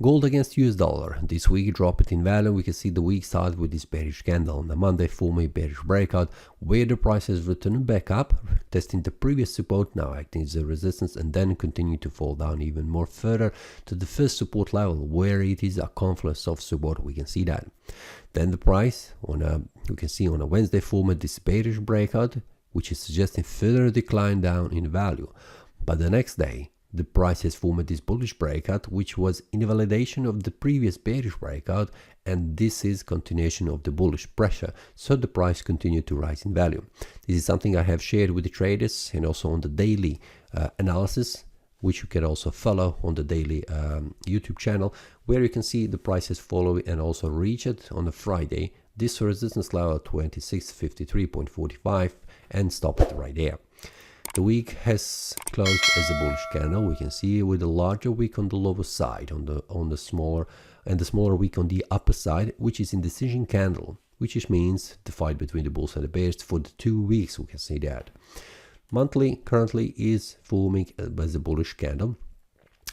Gold against US dollar. This week dropped in value. We can see the week started with this bearish candle. On the Monday, forming bearish breakout, where the price has returned back up, testing the previous support, now acting as a resistance, and then continue to fall down even more further to the first support level, where it is a confluence of support. We can see that. Then the price you can see on a Wednesday formed this bearish breakout, which is suggesting further decline down in value. But the next day, the price has formed this bullish breakout, which was invalidation of the previous bearish breakout, and this is continuation of the bullish pressure, so the price continued to rise in value. This is something I have shared with the traders and also on the daily analysis, which you can also follow on the daily YouTube channel, where you can see the prices follow and also reach it on a Friday, this resistance level 2653.45, and stop it right there. The week has closed as a bullish candle. We can see with a larger wick on the lower side, on the smaller, and the smaller wick on the upper side, which is indecision candle, which means the fight between the bulls and the bears for the 2 weeks. We can see that. Monthly currently is forming as a bullish candle.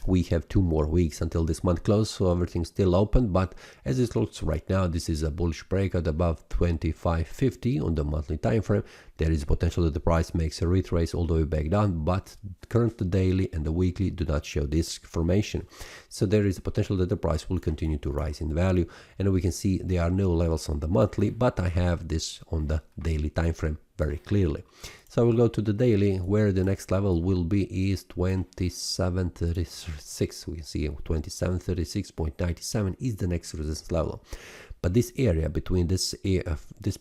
We have 2 more weeks until this month closes, so everything's still open, but as it looks right now, this is a bullish breakout above 2550 on the monthly time frame. There is potential that the price makes a retrace all the way back down, but current daily and the weekly do not show this formation. So there is a potential that the price will continue to rise in value, and we can see there are no levels on the monthly, but I have this on the daily time frame very clearly. So I will go to the daily, where the next level will be is 2736. We can see 2736.97 is the next resistance level. But this area between this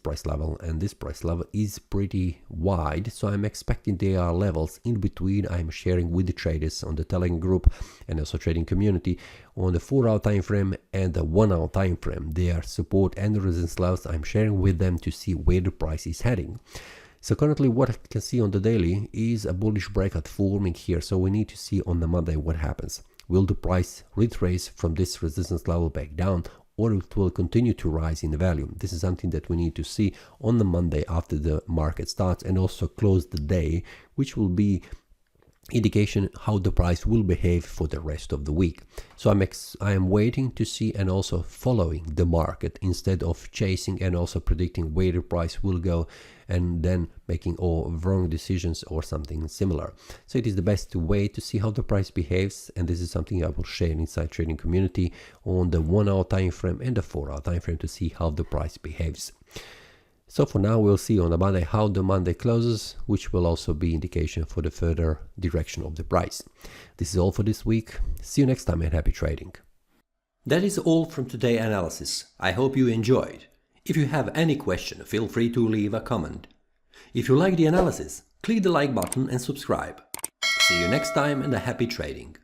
price level and this price level is pretty wide, so I'm expecting there are levels in between. I'm sharing with the traders on the Telegram group and also trading community on the 4-hour time frame and the 1-hour time frame. Their support and resistance levels I'm sharing with them to see where the price is heading. So currently what I can see on the daily is a bullish breakout forming here, so we need to see on the Monday what happens. Will the price retrace from this resistance level back down, or it will continue to rise in the value? This is something that we need to see on the Monday after the market starts and also close the day, which will be indication how the price will behave for the rest of the week. So I am waiting to see and also following the market instead of chasing and also predicting where the price will go and then making all wrong decisions or something similar. So it is the best way to see how the price behaves, and this is something I will share inside trading community on the 1-hour time frame and the 4-hour time frame to see how the price behaves. So for now, we'll see on the Monday how the Monday closes, which will also be indication for the further direction of the price. This is all for this week. See you next time and happy trading. That is all from today's analysis. I hope you enjoyed. If you have any question, feel free to leave a comment. If you like the analysis, click the like button and subscribe. See you next time and a happy trading.